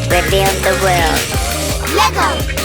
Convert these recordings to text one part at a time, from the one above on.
Reveal the world. LEGO!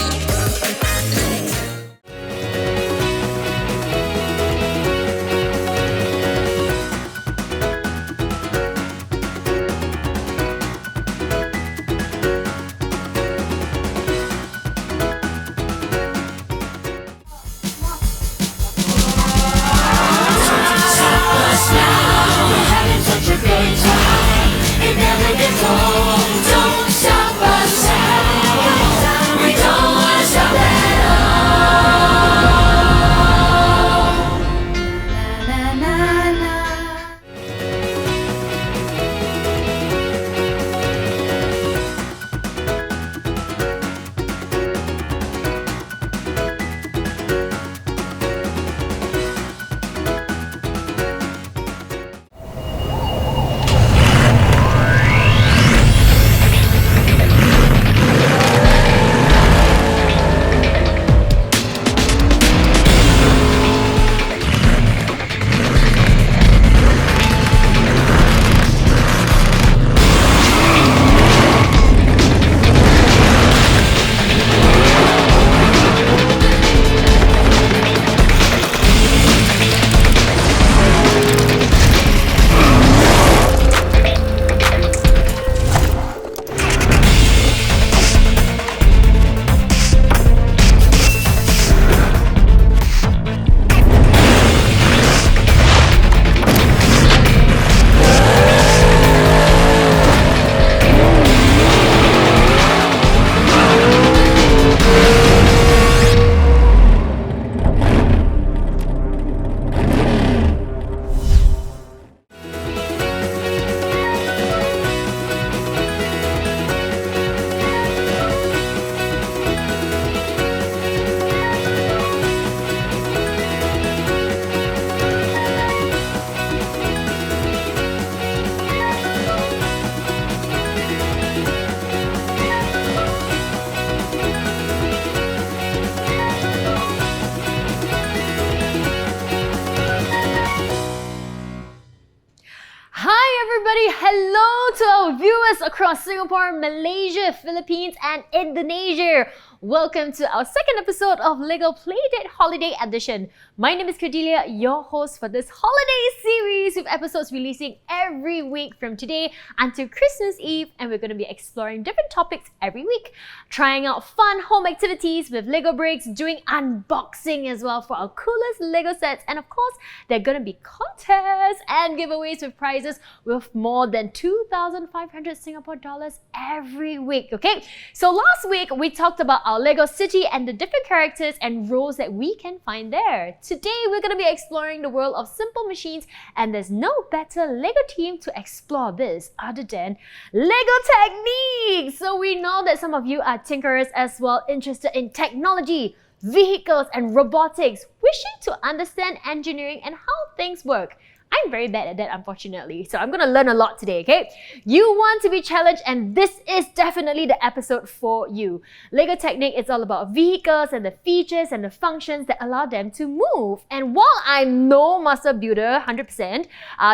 Hello to our viewers across Singapore, Malaysia, Philippines and Indonesia. Welcome to our second episode of LEGO Playdate Holiday Edition. My name is Cordelia, your host for this holiday series with episodes releasing every week from today until Christmas Eve, and we're going to be exploring different topics every week, trying out fun home activities with LEGO bricks, doing unboxing as well for our coolest LEGO sets, and of course, there are going to be contests and giveaways with prizes with more than 2,500 Singapore dollars every week, okay? So last week, we talked about our LEGO city and the different characters and roles that we can find there. Today, we're going to be exploring the world of simple machines, and there's no better LEGO team to explore this other than LEGO Technic. So we know that some of you are tinkerers as well, interested in technology, vehicles and robotics, wishing to understand engineering and how things work. I'm very bad at that, unfortunately. So I'm going to learn a lot today, okay? You want to be challenged, and this is definitely the episode for you. LEGO Technic is all about vehicles and the features and the functions that allow them to move. And while I'm no master builder, 100%,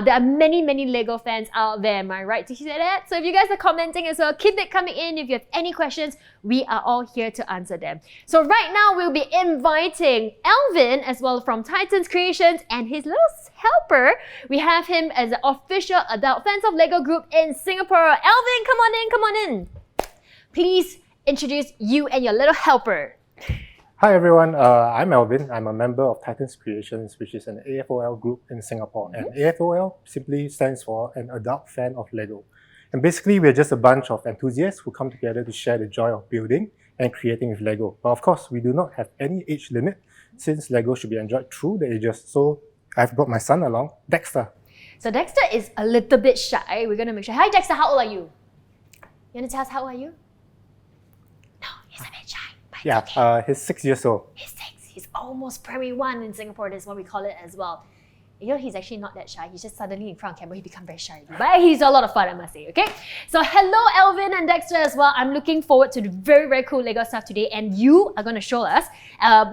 there are many, many LEGO fans out there. Am I right to hear that? So if you guys are commenting as well, keep it coming in. If you have any questions, we are all here to answer them. So right now, we'll be inviting Alvin as well from Titans Creations and his little helper. We have him as the official adult fans of LEGO group in Singapore. Alvin, come on in, come on in. Please introduce you and your little helper. Hi everyone, I'm Alvin. I'm a member of Titans Creations, which is an AFOL group in Singapore. And AFOL simply stands for an adult fan of LEGO. And basically, we're just a bunch of enthusiasts who come together to share the joy of building and creating with LEGO. But of course, we do not have any age limit since LEGO should be enjoyed through the ages. So I've brought my son along, Dexter. So Dexter is a little bit shy. We're going to make sure. Hi Dexter, how old are you? You want to tell us how old are you? No, he's a bit shy. But Yeah, okay. he's 6 years old. He's 6. He's almost primary 1 in Singapore. That's what we call it as well. You know, he's actually not that shy. He's just suddenly in front of camera, he becomes very shy. But he's a lot of fun, I must say, okay? So hello, Alvin and Dexter as well. I'm looking forward to the very, very cool LEGO stuff today. And you are going to show us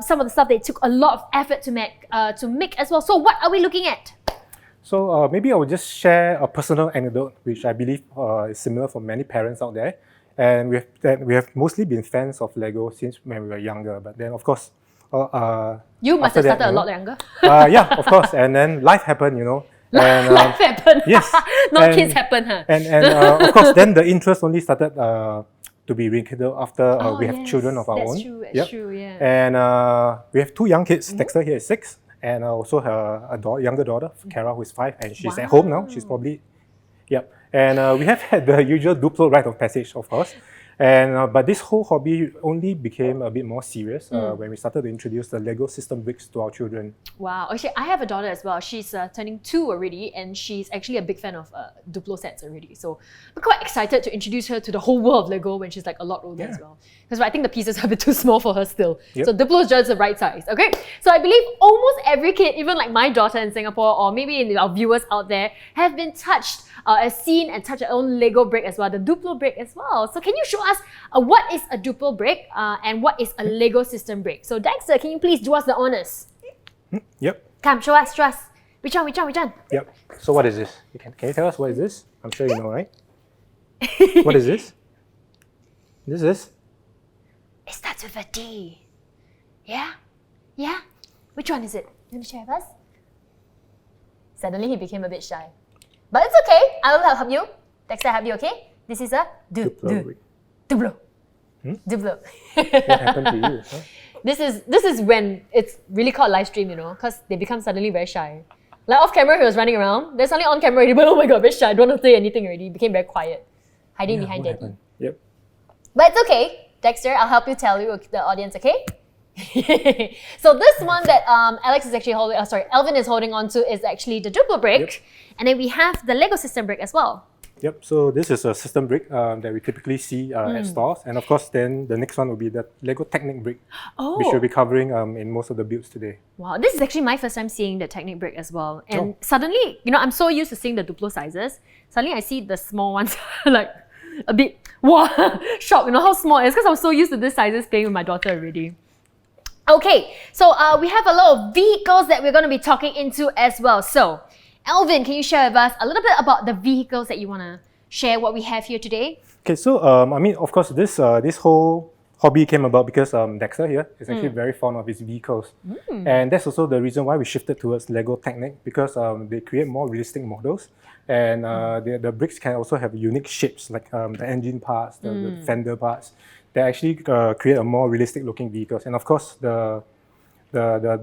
some of the stuff that took a lot of effort to make as well. So what are we looking at? So maybe I will just share a personal anecdote, which I believe is similar for many parents out there. And we have mostly been fans of LEGO since when we were younger. But then, of course, you must have that, started a lot younger. Yeah, of course. And then life happened, you know. And, life happened. Yes. Not kids happen, huh? And of course, then the interest only started to be rekindled after we have children of our own. That's true, that's true, yeah. And we have 2 young kids. Dexter here is 6. And also a younger daughter, Kara, who is 5. And she's at home now. She's probably, yep. And we have had the usual Duplo rite of passage, of course. And but this whole hobby only became a bit more serious when we started to introduce the LEGO system bricks to our children. Wow. Actually, I have a daughter as well. She's turning 2 already, and she's actually a big fan of Duplo sets already. So we're quite excited to introduce her to the whole world of LEGO when she's like a lot older as well. Because I think the pieces are a bit too small for her still. So Duplo is just the right size. Okay. So I believe almost every kid, even like my daughter in Singapore, or maybe our viewers out there, have been touched, seen and touched their own LEGO brick as well, the Duplo brick as well. So can you show us what is a Duplo brick and what is a LEGO system brick? So Dexter, can you please do us the honors? Yep. Come, show us. Which one? Yep. So what is this? Can you tell us what is this? I'm sure you know, right? What is this? This is? It starts with a D. Yeah? Yeah? Which one is it? You want to share with us? Suddenly he became a bit shy. But it's okay. I will help you. Dexter, help you, okay? This is a Duplo. Duplo. What happened to you? Huh? This is when it's really called live stream, you know, because they become suddenly very shy. Like off camera, he was running around. Then suddenly on camera, already, but oh my god, very shy. I don't want to say anything already. He became very quiet, hiding behind Daddy. Happened? Yep. But it's okay, Dexter. I'll help you tell you the audience, okay? So this one that Alex is actually holding, Alvin is holding on to is actually the Duplo brick, and then we have the LEGO system brick as well. Yep, so this is a system brick that we typically see at stores. And of course, then the next one will be the LEGO Technic brick, which we'll be covering in most of the builds today. Wow, this is actually my first time seeing the Technic brick as well. And suddenly, you know, I'm so used to seeing the Duplo sizes. Suddenly I see the small ones, like a bit, wow, shocked, you know how small it is, because I'm so used to these sizes playing with my daughter already. Okay, so we have a lot of vehicles that we're going to be talking into as well. So, Alvin, can you share with us a little bit about the vehicles that you want to share what we have here today? Okay, so I mean, of course, this whole hobby came about because Dexter here is actually very fond of his vehicles. And that's also the reason why we shifted towards LEGO Technic, because they create more realistic models. And the bricks can also have unique shapes, like the engine parts, the fender parts. They actually create a more realistic looking vehicles. And of course, the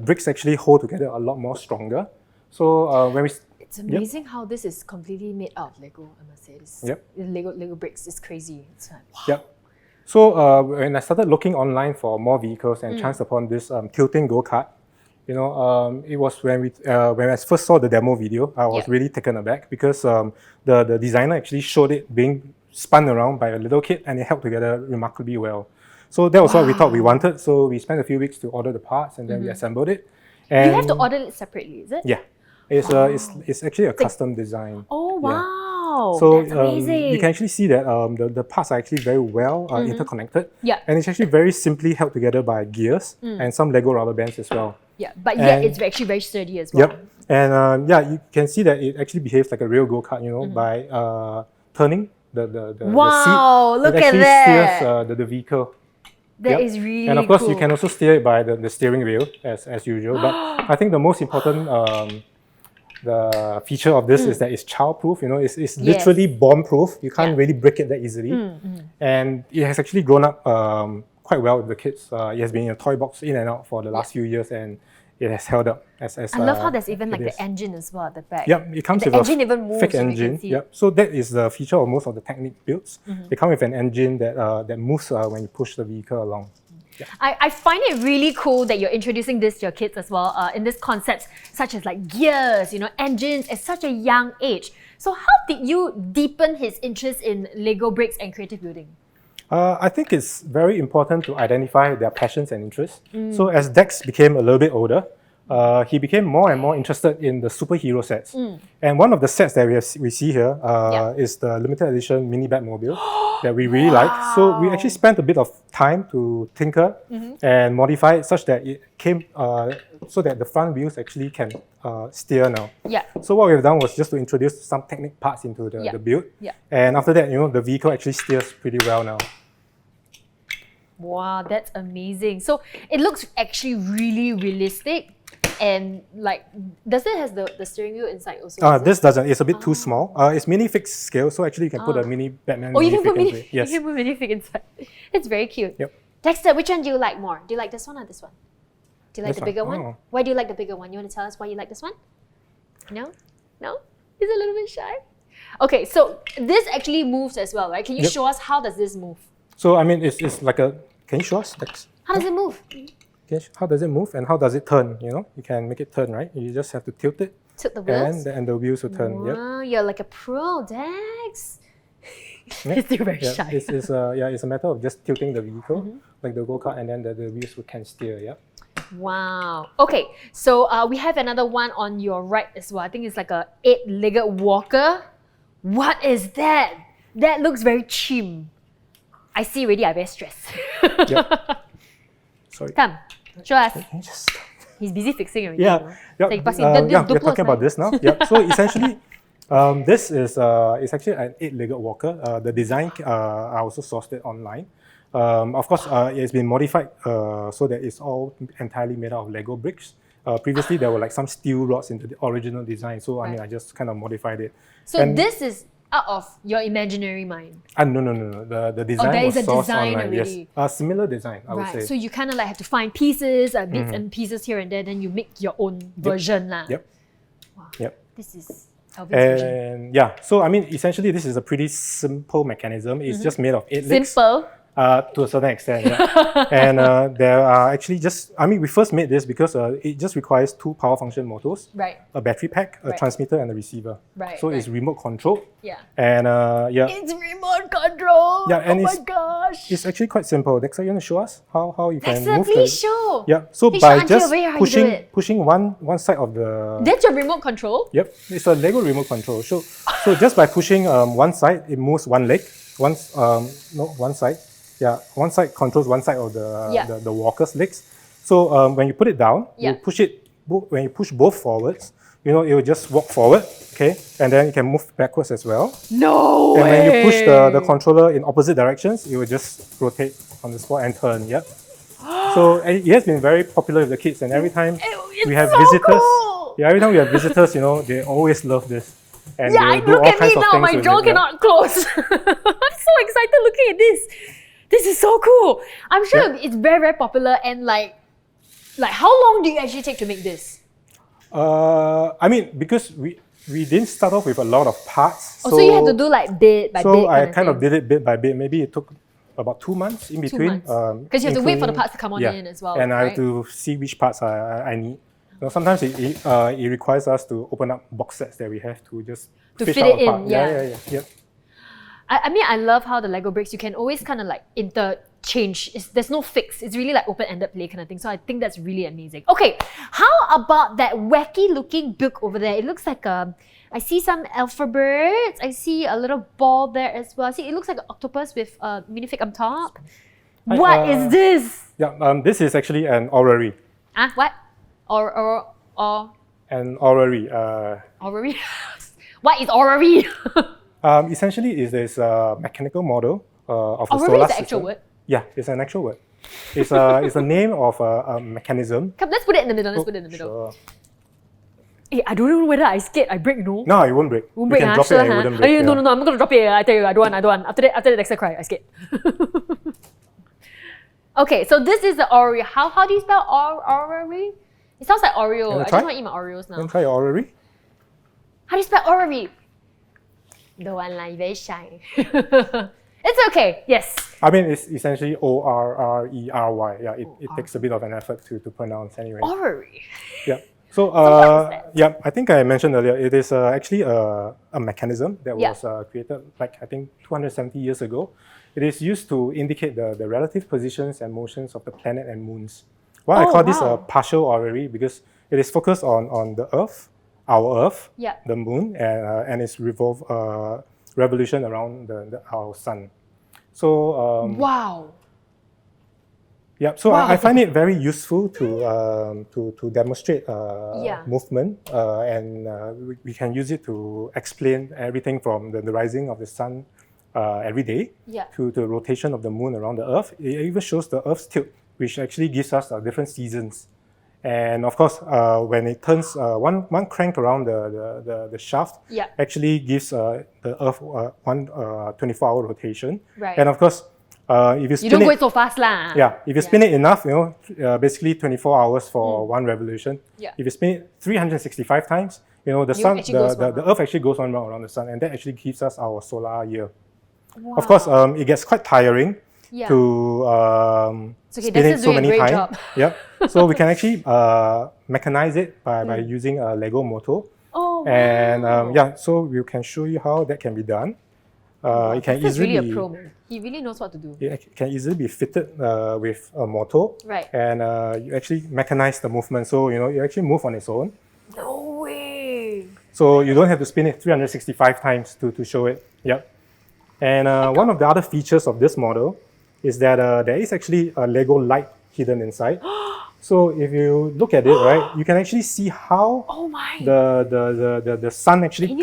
bricks actually hold together a lot more stronger. So when we... It's amazing how this is completely made out of Lego, I must say. This Lego bricks is crazy. It's like, wow. Yep. So when I started looking online for more vehicles and chanced upon this tilting go-kart, you know, it was when I first saw the demo video, I was really taken aback, because the designer actually showed it being spun around by a little kid, and it held together remarkably well. So that was what we thought we wanted. So we spent a few weeks to order the parts, and then we assembled it. And you have to order it separately, is it? Yeah. It's actually a custom design. Oh Yeah. wow, So that's amazing. you can actually see that the parts are actually very well interconnected. Yeah. And it's actually very simply held together by gears and some Lego rubber bands as well. Yeah, but yet And- it's actually very sturdy as well. Yep. And you can see that it actually behaves like a real go-kart, by turning the Wow, seat. look It at actually that. steers the vehicle. That Yep. is really And of course, cool. you can also steer it by the steering wheel as usual. But I think the most important the feature of this is that it's child-proof. It's literally bomb-proof. You can't really break it that easily. And it has actually grown up quite well with the kids. It has been in a toy box in and out for the last few years, and it has held up as I love how there's even like it the is. engine as well at the back. Yep, it comes The with engine a even moves, fake so we can engine. see it. Yep. So that is the feature of most of the Technic builds. They come with an engine that moves when you push the vehicle along. I find it really cool that you're introducing this to your kids as well in this concepts such as like gears, engines at such a young age. So how did you deepen his interest in Lego bricks and creative building? I think it's very important to identify their passions and interests. So as Dex became a little bit older, he became more and more interested in the superhero sets. And one of the sets that we see here is the limited edition mini Batmobile that we really like. So we actually spent a bit of time to tinker and modify it such that it came so that the front wheels actually can steer now. Yeah. So what we've done was just to introduce some Technic parts into the build. Yeah. And after that, the vehicle actually steers pretty well now. Wow, that's amazing. So it looks actually really realistic. And like, does it has the steering wheel inside also? is it? This doesn't. It's a bit too small. It's mini fixed scale, so actually you can put a mini Batman. Oh, you can put into mini. it. Yes. You can put minifig inside. It's very cute. Yep. Dexter, which one do you like more? Do you like this one or this one? Do you like This the bigger one. one? Oh. Why do you like the bigger one? You want to tell us why you like this one? No? No? He's a little bit shy. Okay, so this actually moves as well, right? Can you Yep. show us how does this move? So I mean, it's like a. Can you show us? Dex? How does it move? How does it move and how does it turn? You can make it turn, right? You just have to tilt it, Tilt the wheels? and the wheels will turn. Yep. Wow, you're like a pro, Dex. Yeah. He's still very Yeah, shy. it's a matter of just tilting the vehicle, like the go-kart, and then the wheels can steer. Yeah. Wow. Okay, so we have another one on your right as well. I think it's like a 8-legged walker. What is that? That looks very chim. I see already, I'm very stressed. Yep. Sorry. Come, show us. Can you just? He's busy fixing already. Yeah. you know. Yeah. Like, pasti We're duplo talking about slide. this now. Yeah. So essentially, this is it's actually an 8-legged walker. The design I also sourced it online. Of course, it's been modified so that it's all entirely made out of Lego bricks. Previously, there were like some steel rods in the original design, so I mean, I just kind of modified it. So And- this is out of your imaginary mind. No. The design there was is a sourced design online. already. Yes, similar design, I would Right. say. So you kind of like have to find pieces, bits and pieces here and there, then you make your own version. Lah. Yep. Wow. Yep. This is Alvin's version. And yeah, so I mean, essentially, this is a pretty simple mechanism. It's just made of 8 legs. Simple. To a certain extent, yeah. And there are actually we first made this because it just requires 2 power function motors, Right. a battery pack, a Right. transmitter, and a receiver. Right, So it's right. remote controlled. Yeah. And It's remote control. Yeah, and oh my it's- gosh. it's actually quite simple. Dexter, you want to show us how you can Dexter, move please the... show. Yeah, so Please by show Auntie just over here how you do it. pushing one side of the... That's your remote control? Yep, it's a Lego remote control. So just by pushing one side, it moves one leg. One side. Yeah, one side controls one side of the walker's legs. So when you put it down, Yeah. you push it. When you push both forwards, it will just walk forward. Okay, and then you can move backwards as well. No And way. when you push the controller in opposite directions, it will just rotate on the spot and turn. Yep. So it has been very popular with the kids, and every time It's we have so visitors, cool. every time we have visitors, they always love this. And Yeah, they do look all at kinds me of now. things My with jaw it, yeah. cannot close. I'm so excited looking at this. This is so cool. I'm sure it's very, very popular. And like how long do you actually take to make this? I mean, because we didn't start off with a lot of parts. Oh, so you had to do like bit by bit. So I kind of thing. did it bit by bit. Maybe it took about 2 months in 2 between. months. Because you have to wait for the including- parts to come on in as well, And I right? have to see which parts I need. Sometimes it requires us to open up box sets that we have to just To fish fit out it in, apart. yeah. Yep. I mean, I love how the Lego bricks, you can always kind of like change. There's no fix. It's really like open-ended play kind of thing. So I think that's really amazing. Okay, how about that wacky looking book over there? It looks like I see some alphabets. I see a little ball there as well. I see it looks like an octopus with a minifig on top. What is this? Yeah, this is actually an orrery. What? An orrery. Orrery? What is orrery? Essentially, is this mechanical model of the Orrery solar is the system. actual word? Yeah, it's an actual word. It's a name of a mechanism. Come, let's put it in the middle. Let's put it in the middle. Sure. Hey, I don't know whether I scared I break, no? No, it won't break. Won't You break, can drop it and it wouldn't break. No, I'm not gonna drop it. I tell you, I don't want. After that, Dexter cry, I scared. Okay, so this is the Oreo. How do you spell orrery? It sounds like Oreo. I just want to eat my Oreos now. Can you try your orrery? How do you spell orrery? Don't want like very shy. It's okay. Yes. I mean, it's essentially O-R-R-E-R-Y. Yeah, it takes a bit of an effort to pronounce anyway. Orrery. Yeah. So, yeah, I think I mentioned earlier, it is actually a mechanism that was created, like, I think 270 years ago. It is used to indicate the relative positions and motions of the planet and moons. Why I call this a partial orrery, because it is focused on the Earth, our Earth, the moon, and its revolution around our sun. So wow. Yeah, so I find it very useful to demonstrate movement, and we can use it to explain everything from the rising of the sun every day to the rotation of the moon around the Earth. It even shows the Earth's tilt, which actually gives us different seasons. And of course, when it turns one crank around the shaft, actually gives the Earth one 24-hour rotation. Right. And of course, if you spin don't go it so fast lah. Yeah, if you spin it enough, basically 24 hours for one revolution. Yeah. If you spin it 365 times, the sun, the Earth actually goes one round around the sun, and that actually gives us our solar year. Wow. Of course, it gets quite tiring to spin it so many times. Yep. So we can actually mechanize it by using a LEGO motor. Oh, wow. And so we can show you how that can be done. It can He's easily really a pro, man. He really knows what to do. It can easily be fitted with a motor. Right. And you actually mechanize the movement. So, you actually move on its own. No way. So you don't have to spin it 365 times to show it. Yep. And one of the other features of this model is that there is actually a LEGO light hidden inside. So if you look at it, right, you can actually see how the sun actually,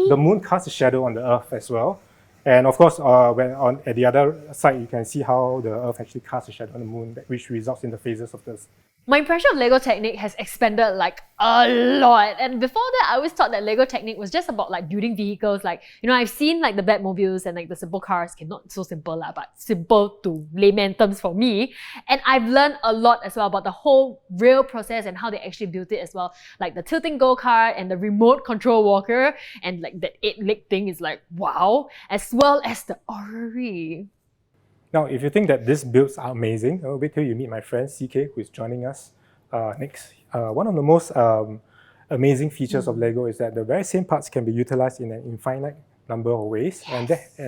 the moon casts a shadow on the Earth as well. And of course, at the other side, you can see how the Earth actually casts a shadow on the moon, which results in the phases of this. My impression of LEGO Technic has expanded like a lot. And before that, I always thought that LEGO Technic was just about like building vehicles. Like, I've seen like the Batmobiles and like the simple cars. Okay, not so simple lah, but simple to layman terms for me. And I've learned a lot as well about the whole real process and how they actually built it as well. Like the tilting go-kart and the remote control walker and like the 8-leg thing is like, wow. As well as the orrery. Now, if you think that these builds are amazing, wait till you meet my friend CK, who is joining us next. One of the most amazing features of LEGO is that the very same parts can be utilized in an infinite number of ways, and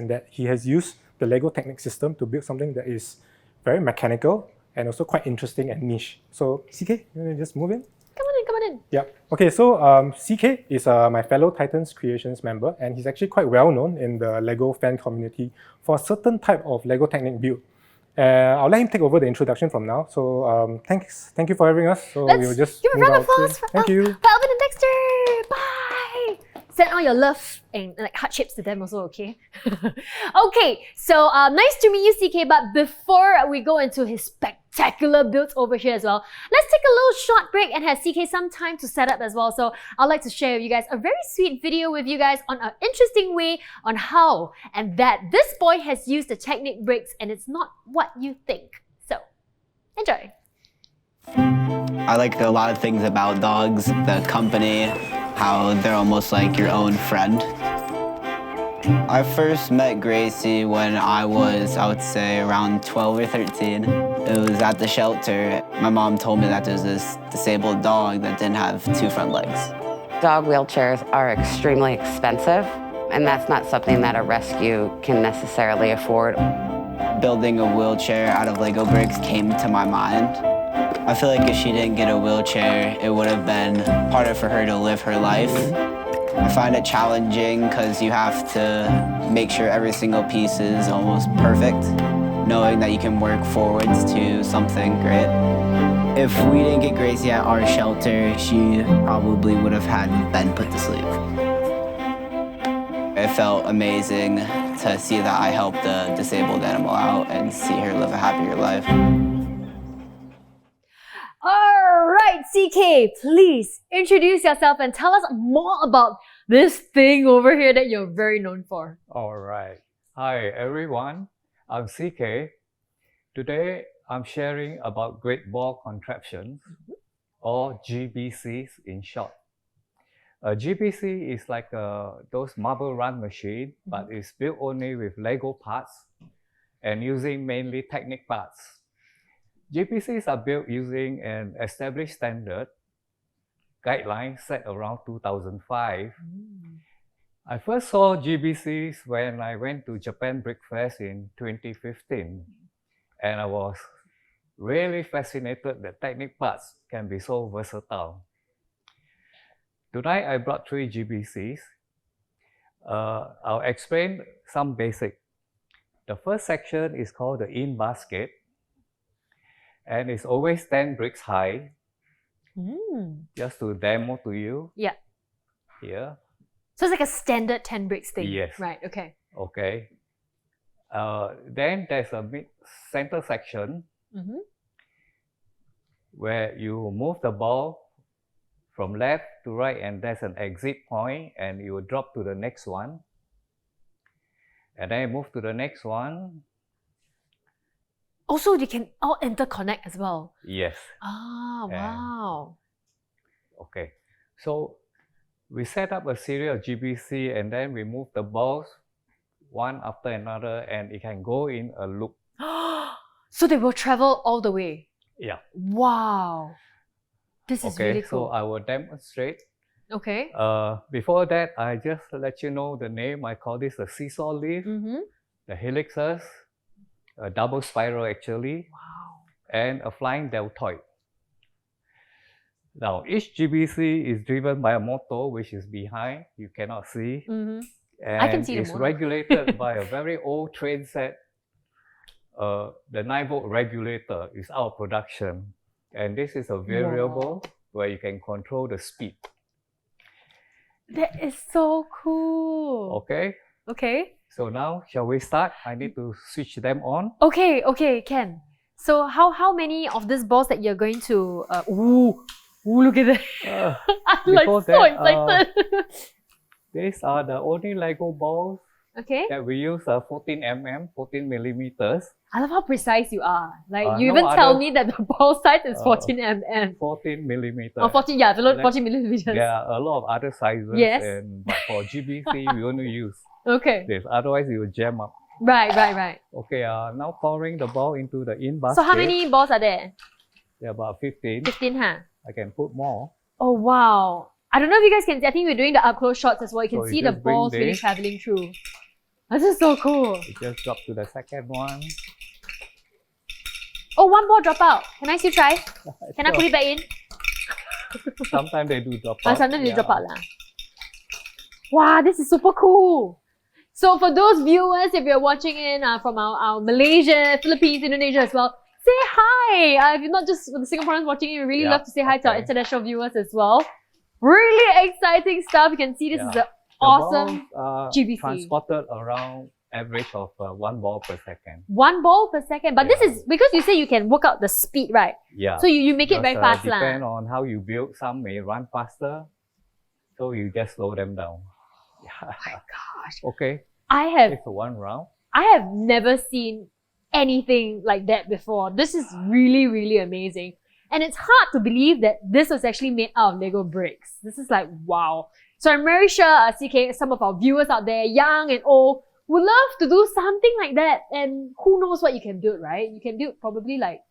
that he has used the LEGO Technic system to build something that is very mechanical and also quite interesting and niche. So, CK, you want to just move in? Come on in. Yeah. Okay, so CK is my fellow Titans Creations member, and he's actually quite well known in the LEGO fan community for a certain type of LEGO Technic build. I'll let him take over the introduction from now. So thank you for having us. So Let's we'll just give a move round of on. applause for Thank you. Alvin and Dexter. Bye. Send all your love and like heart shapes to them also, okay? Okay, so nice to meet you, CK. But before we go into his spectacular builds over here as well, let's take a little short break and have CK some time to set up as well. So I'd like to share with you guys a very sweet video with you guys on an interesting way on how and that this boy has used the Technic bricks and it's not what you think. So enjoy. I like a lot of things about dogs, the company, how they're almost like your own friend. I first met Gracie when I would say, around 12 or 13. It was at the shelter. My mom told me that there's this disabled dog that didn't have 2 front legs. Dog wheelchairs are extremely expensive, and that's not something that a rescue can necessarily afford. building a wheelchair out of Lego bricks came to my mind. I feel like if she didn't get a wheelchair, it would have been harder for her to live her life. I find it challenging because you have to make sure every single piece is almost perfect, knowing that you can work forwards to something great. If we didn't get Gracie at our shelter, she probably would have had Ben put to sleep. It felt amazing to see that I helped a disabled animal out and see her live a happier life. All right, CK, please introduce yourself and tell us more about this thing over here that you're very known for. All right. Hi, everyone. I'm CK. Today, I'm sharing about Great Ball Contraptions, or GBCs in short. A GBC is like those marble run machine, but it's built only with Lego parts and using mainly Technic parts. GBCs are built using an established standard guideline set around 2005. I first saw GBCs when I went to Japan Brick Fest in 2015, and I was really fascinated that Technic parts can be so versatile. Tonight I brought 3 GBCs. I'll explain some basic. The first section is called the in basket, and it's always 10 bricks high. Just to demo to you. Yeah. Here. So it's like a standard 10 bricks thing. Yes. Right, okay. Okay. Then there's a center section where you move the ball from left to right, and there's an exit point, and you will drop to the next one. And then you move to the next one. Also, they can all interconnect as well. Yes. Ah, wow. Okay. So we set up a series of GBC, and then we move the balls one after another, and it can go in a loop. So they will travel all the way. Yeah. Wow. This is Okay, really cool. so I will demonstrate. Okay. Before that, I just let you know the name. I call this the seesaw leaf, the helixes, a double spiral actually, and a flying deltoid. Now, each GBC is driven by a motor which is behind, you cannot see. And I can see the it's motor. regulated by a very old train set. The 9-volt regulator is out of production. And this is a variable where you can control the speed. That is so cool. Okay? Okay. So now, shall we start? I need to switch them on. Okay, Ken. So how many of these balls that you're going to... ooh, look at that. I'm like before so that, excited. These are the only Lego balls Okay. that we use 14 millimeters. I love how precise you are. Like, you no even tell other- me that the ball size is 14 mm. 14 millimeters. Oh, 14, yeah, below Like, 14 millimeters. There are a lot of other sizes. Yes. But for GBC, we only use Okay. this. Otherwise, it will jam up. Right. Okay, now pouring the ball into the in basket. So how many balls are there? There are about 15. 15, huh? I can put more. Oh, wow. I don't know if you guys can see. I think we're doing the up-close shots as well. You can So see you the just bring balls really this. traveling through. This is so cool. You just drop to the second one. Oh, one ball drop out. Can I still try? Can I put it back in? Sometimes they do drop out. Sometimes they Yeah. drop out lah. Wow, this is super cool. So for those viewers, if you're watching in from our Malaysia, Philippines, Indonesia as well, say hi. If you're not just the Singaporeans watching, we really Yeah, love to say hi to our okay. international viewers as well. Really exciting stuff. You can see this is Yeah. an awesome balls, GBC. transported around average of 1 ball per second. 1 ball per second. But this Yeah. is because you say you can work out the speed, right? Yeah. So you make it very fast Depend lah. on how you build. Some may run faster, so you just slow them down. Yeah. Gosh. Okay, I have it's one round. never seen anything like that before. This is really, really amazing. And it's hard to believe that this was actually made out of Lego bricks. This is like, wow. So I'm very sure, CK, some of our viewers out there, young and old, would love to do something like that. And who knows what you can build, right? You can build probably like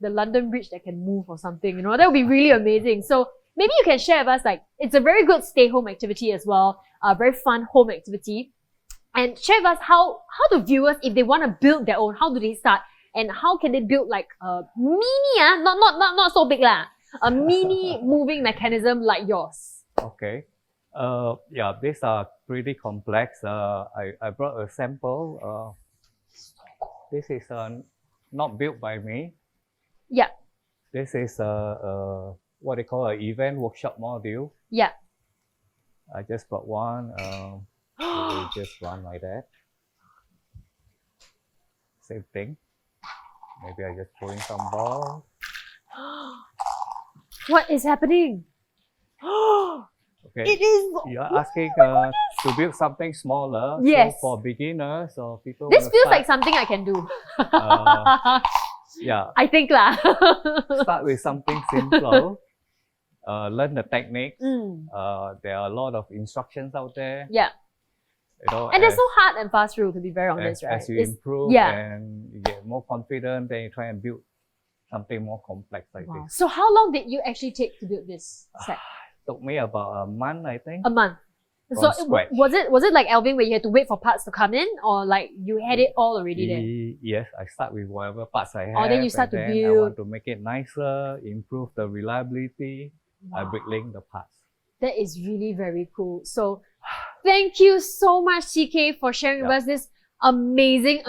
the London Bridge that can move or something, you know? That would be really amazing. So maybe you can share with us, like, it's a very good stay-home activity as well. A very fun home activity. And share with us how the viewers, if they want to build their own, how do they start? And how can they build like a mini, not so big lah, a mini moving mechanism like yours? Okay. Yeah, these are pretty complex. I brought a sample. This is not built by me. Yeah. This is what they call an event workshop module. Yeah. I just brought one. It will just run like that. Same thing. Maybe I just throw in some balls. What is happening? Okay. It is. You're asking to build something smaller. Yes. So for beginners or people. This wanna feels start, like something I can do. yeah. I think lah. Start with something simple. Learn the techniques. There are a lot of instructions out there. Yeah. You know, And they're so hard and fast through, to be very honest, right? As you improve yeah. and you get more confident, then you try and build something more complex like Wow. this. So how long did you actually take to build this set? Took me about a month, I think. A month. From So scratch. was it like Alvin where you had to wait for parts to come in, or like you had it all already there? Yes, I start with whatever parts I have. Oh, then you start and to then I build. want to make it nicer, improve the reliability. I Wow. bricklink the parts. That is really very cool. So thank you so much, TK, for sharing with us this amazing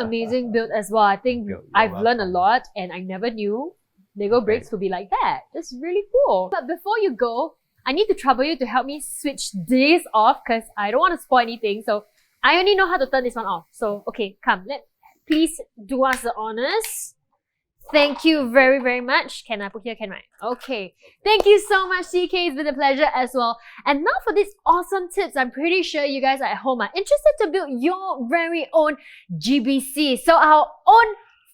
build as well. I think You're I've learned a welcome. lot, and I never knew LEGO bricks would be like that. That's really cool. But before you go, I need to trouble you to help me switch this off because I don't want to spoil anything. So I only know how to turn this one off. So okay, come. Please do us the honors. Thank you very, very much. Can I put here? Can I? Okay. Thank you so much, TK. It's been a pleasure as well. And now for these awesome tips, I'm pretty sure you guys at home are interested to build your very own GBC. So our own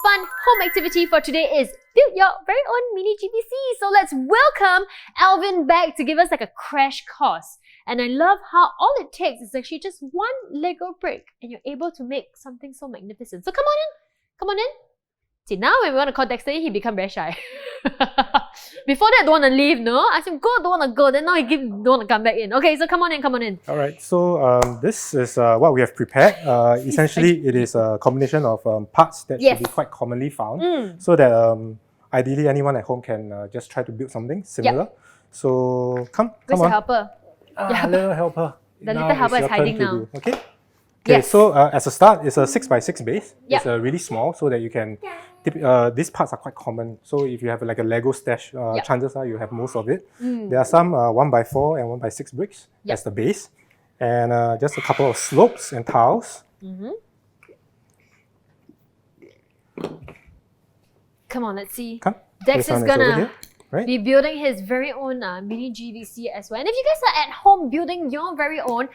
fun home activity for today is build your very own mini GBC. So let's welcome Alvin back to give us like a crash course. And I love how all it takes is actually just one Lego brick and you're able to make something so magnificent. So come on in. Come on in. See, now when we want to call Dexter, he become very shy. Before that, don't want to leave, no? I asked him, go, don't want to go. Then now he don't want to come back in. Okay, so come on in, come on in. All right, so this is what we have prepared. Essentially, it is a combination of parts that Yes. should be quite commonly found, so that ideally anyone at home can just try to build something similar. So come Where's on. your helper? Little helper. The Now little helper it's is your turn hiding to now. do. Okay. Okay, Yes. so as a start, it's a 6x6 base. Yep. It's really small, so that you can. These parts are quite common. So if you have like a Lego stash, chances are you have most of it. There are some 1x4 and 1x6 bricks as the base, and just a couple of slopes and tiles. Come on, let's see. Come. Dex This one is is over gonna here, right? be building his very own mini GVC as well. And if you guys are at home building your very own,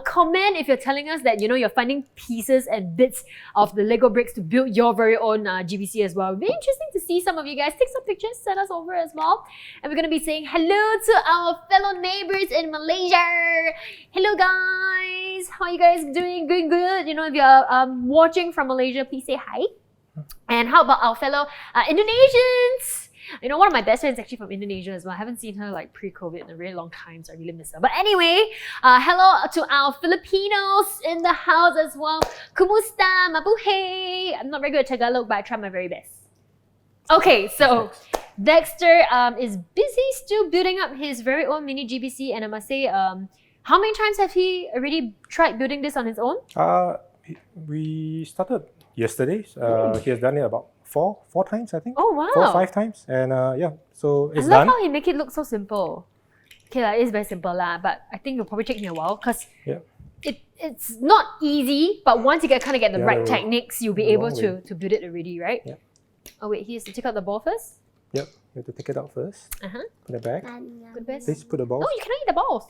comment if you're telling us that, you know, you're finding pieces and bits of the Lego bricks to build your very own GVC as well. It'd be interesting to see some of you guys. Take some pictures, send us over as well. And we're going to be saying hello to our fellow neighbors in Malaysia. Hello guys. How are you guys doing? Doing good? You know, if you're watching from Malaysia, please say hi. And how about our fellow Indonesians? You know, one of my best friends is actually from Indonesia as well. I haven't seen her like pre-COVID in a really long time, so I really miss her. But anyway, hello to our Filipinos in the house as well. Kumusta? Mabuhay! I'm not very good at Tagalog, but I try my very best. Okay, so Dexter is busy still building up his very own mini GBC, and I must say, how many times have he already tried building this on his own? We started yesterday. He has done it about four times, I think. Oh wow! 4 or 5 times, and yeah, so it's I love done. how he make it look so simple. Okay, it is very simple lah, but I think it'll probably take me a while because it's not easy. But once you kind of get the Yeah, right the- techniques, you'll be the able long way. to build it already, right? Yeah. Oh wait, he has to take out the ball first. Yep, you have to take it out first. Put it back. Good best. Please put the ball. Oh, you cannot eat the balls.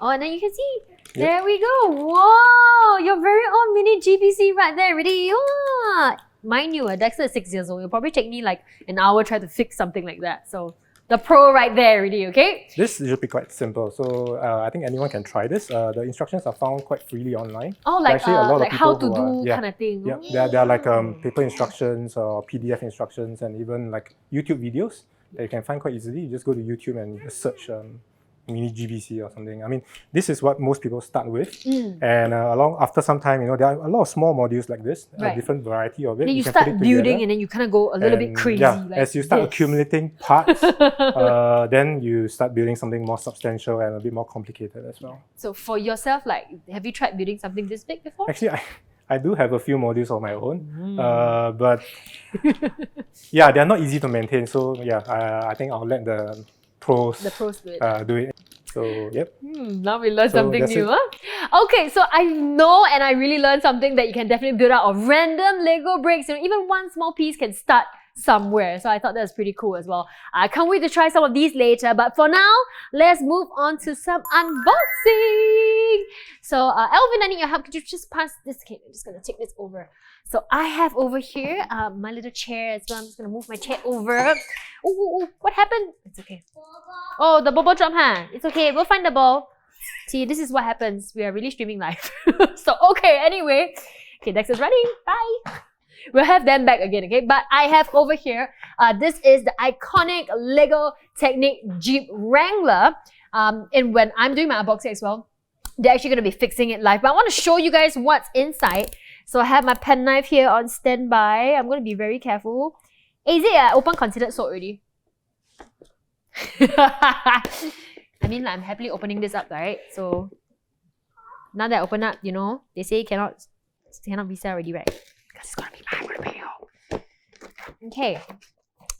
Oh, and then you can see. Yep. There we go. Whoa, your very own mini GBC right there, ready. Oh, mind you, Dexter is 6 years old. It'll probably take me like an hour try to fix something like that. So the pro right there, ready, okay? This should be quite simple. So I think anyone can try this. The instructions are found quite freely online. Oh, There are like actually a lot of like how to people who do are- kind of thing. Yeah, there are like paper instructions or PDF instructions, and even like YouTube videos that you can find quite easily. You just go to YouTube and just search mini GBC or something. I mean, this is what most people start with. And after some time, there are a lot of small modules like this, Right. different variety of it. Then you can put start it building together. and then you kind of go a little bit And, crazy. Yeah, like as you start this. accumulating parts, then you start building something more substantial and a bit more complicated as well. So for yourself, like, have you tried building something this big before? Actually, I do have a few modules of my own, but yeah, they're not easy to maintain. So yeah, I think I'll let the pros do it. do it. So yep. Now we learned So something that's new, it. huh? Okay, so I know and I really learned something that you can definitely build out of random Lego bricks. Even one small piece can start somewhere. So I thought that was pretty cool as well. I can't wait to try some of these later. But for now, let's move on to some unboxing. So Elvin, I need your help. Could you just pass this? Okay, I'm just going to take this over. So I have over here my little chair as well. I'm just going to move my chair over. Ooh, what happened? It's okay. Oh, the bubble drop, huh? It's okay. We'll find the ball. See, this is what happens. We are really streaming live. So, okay, anyway. Okay, Dexter's running. Bye. We'll have them back again, okay? But I have over here, this is the iconic LEGO Technic Jeep Wrangler. And when I'm doing my unboxing as well, they're actually going to be fixing it live. But I want to show you guys what's inside. So I have my pen knife here on standby. I'm going to be very careful. Is it open considered sold already? I mean, I'm happily opening this up, right? So now that I open up, they say cannot be sell already, right? Because it's gonna be mine, I'm gonna pay you. Okay,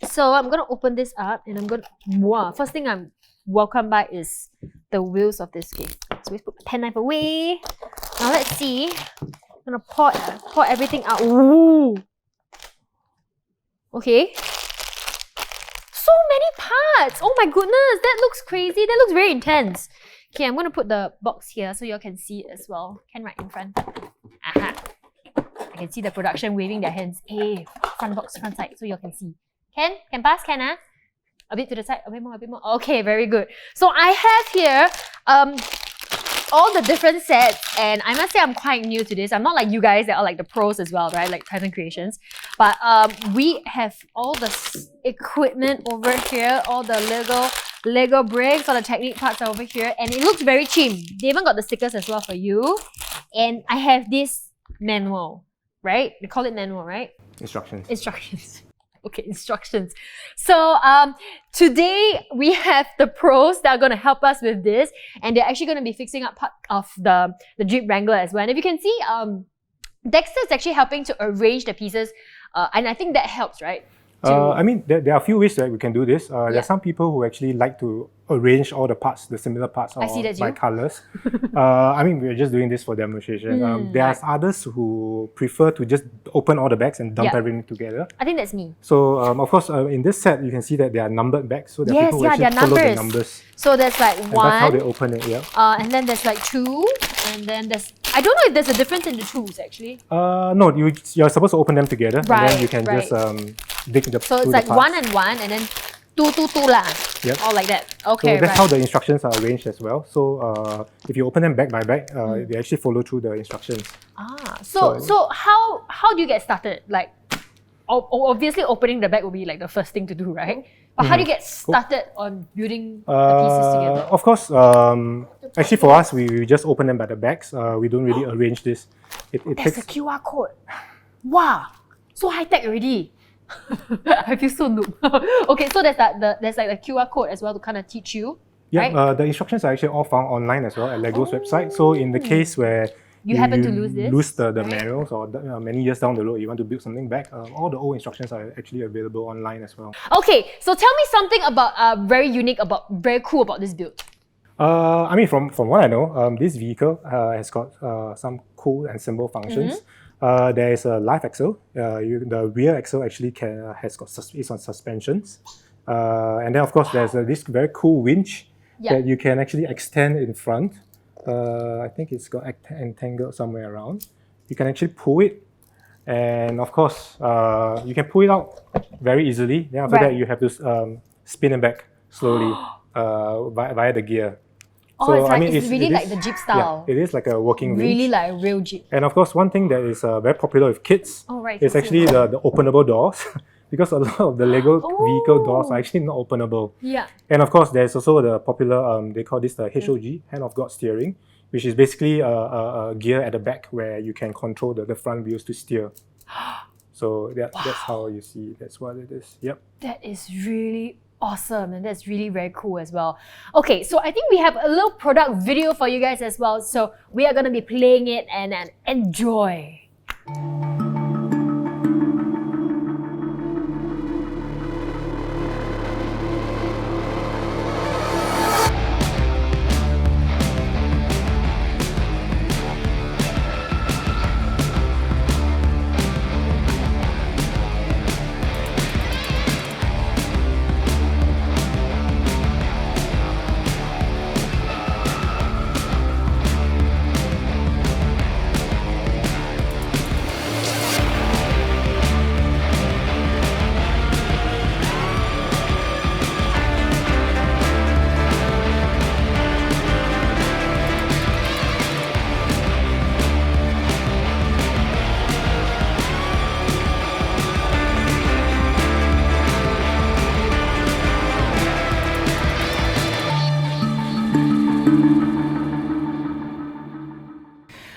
so I'm gonna open this up and I'm gonna. Wow, first thing I'm welcomed by is the wheels of this game. So we put the pen knife away. Now let's see. I'm gonna pour everything out. Ooh. Okay. So many parts! Oh my goodness, that looks crazy. That looks very intense. Okay, I'm gonna put the box here so you all can see it as well. Ken right in front. Aha. I can see the production waving their hands. Hey, front box, front side, so you all can see. Ken pass, Ken, huh? A bit to the side, a bit more. Okay, very good. So I have here all the different sets, and I must say I'm quite new to this. I'm not like you guys that are like the pros as well, right? Like Python Creations. But we have all the equipment over here, all the Lego bricks, all the Technic parts are over here, and it looks very cheap. They even got the stickers as well for you. And I have this manual, right? They call it manual, right? Instructions. Okay, instructions. So today we have the pros that are going to help us with this, and they're actually going to be fixing up part of the Jeep Wrangler as well. And if you can see, Dexter is actually helping to arrange the pieces, and I think that helps, right? I mean, there are a few ways that we can do this. There are some people who actually like to arrange all the parts, the similar parts, by colors. I mean, we're just doing this for demonstration. There are others who prefer to just open all the bags and dump everything together. I think that's me. So, of course, in this set, you can see that they are numbered bags. So there are people who actually follow the numbers. So there's like And one. that's how they open it, yeah. And then there's like two. And then there's... I don't know if there's a difference in the twos, actually. No, you're supposed to open them together. And then you can just dig the So it's like one and then two lah. Yep. All like that. Okay, So that's how the instructions are arranged as well. So if you open them bag by bag, they actually follow through the instructions. So how do you get started? Like, obviously opening the bag will be like the first thing to do, right? But how do you get started on building the pieces together? Of course, actually for us, we just open them by the bags. We don't really arrange this. It There's a QR code. Wow, so high tech already. I feel so noob. Okay, so there's like a QR code as well to kind of teach you. Yeah, right? The instructions are actually all found online as well at LEGO's website. So in the case where you happen to lose this, the manuals, or many years down the road you want to build something back, all the old instructions are actually available online as well. Okay, so tell me something about very cool about this build. I mean, from what I know, this vehicle has got some cool and simple functions. There is a live axle. The rear axle actually is on suspensions, and then of course there's this very cool winch that you can actually extend in front. I think it's got entangled somewhere around. You can actually pull it, and of course you can pull it out very easily. Then after that you have to spin it back slowly via the gear. So, it's really like the Jeep style. Yeah, it is like a working winch. Really like a real Jeep. And of course, one thing that is very popular with kids right, is actually the openable doors. because a lot of the LEGO vehicle doors Oh. are actually not openable. Yeah. And of course, there's also the popular, they call this the HOG, Hand of God steering, which is basically a gear at the back where you can control the front wheels to steer. So that's how you see, that's what it is. Yep. That is really awesome, and that's really very cool as well. Okay, so I think we have a little product video for you guys as well. So we are going to be playing it and enjoy.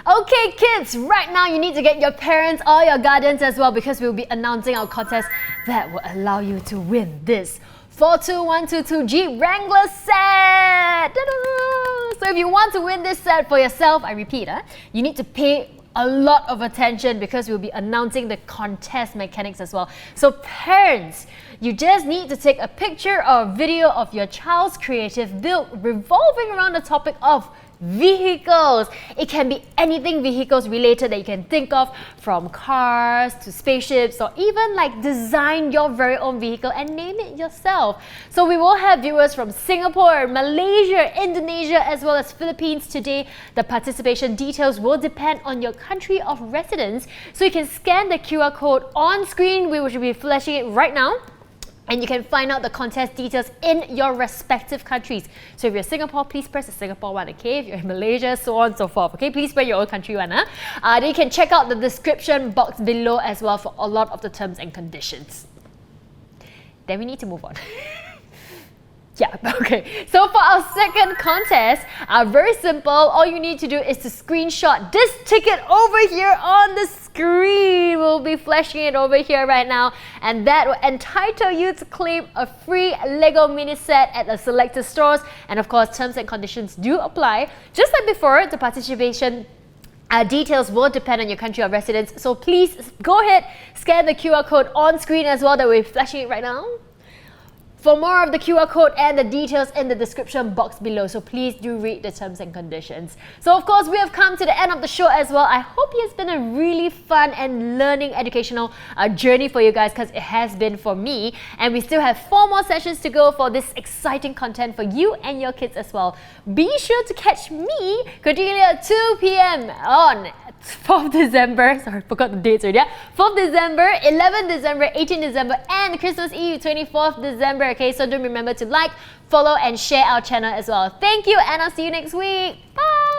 Okay kids, right now you need to get your parents or your guardians as well, because we'll be announcing our contest that will allow you to win this 42122 Jeep Wrangler set! Ta-da! So if you want to win this set for yourself, I repeat, you need to pay a lot of attention, because we'll be announcing the contest mechanics as well. So parents, you just need to take a picture or video of your child's creative build revolving around the topic of vehicles. It can be anything vehicles related that you can think of, from cars to spaceships, or even like design your very own vehicle and name it yourself. So we will have viewers from Singapore, Malaysia, Indonesia, as well as Philippines today. The participation details will depend on your country of residence, so you can scan the QR code on screen. We will be flashing it right now, and you can find out the contest details in your respective countries. So if you're Singapore, please press the Singapore one, okay? If you're in Malaysia, so on and so forth, okay? Please press your own country one, Then you can check out the description box below as well for a lot of the terms and conditions. Then we need to move on. Yeah, okay. So for our second contest, very simple. All you need to do is to screenshot this ticket over here on the screen. We'll be flashing it over here right now, and that will entitle you to claim a free LEGO mini set at the selected stores. And of course, terms and conditions do apply. Just like before, the participation details will depend on your country of residence. So please go ahead, scan the QR code on screen as well that we're flashing it right now, for more of the QR code and the details in the description box below. So please do read the terms and conditions. So of course, we have come to the end of the show as well. I hope it has been a really fun and learning educational journey for you guys, because it has been for me. And we still have 4 more sessions to go for this exciting content for you and your kids as well. Be sure to catch me, Cordelia, at 2 p.m. on 4th December, sorry, forgot the dates already. 4th December, 11th December, 18th December, and Christmas Eve, 24th December. Okay, so don't remember to like, follow, and share our channel as well. Thank you, and I'll see you next week. Bye!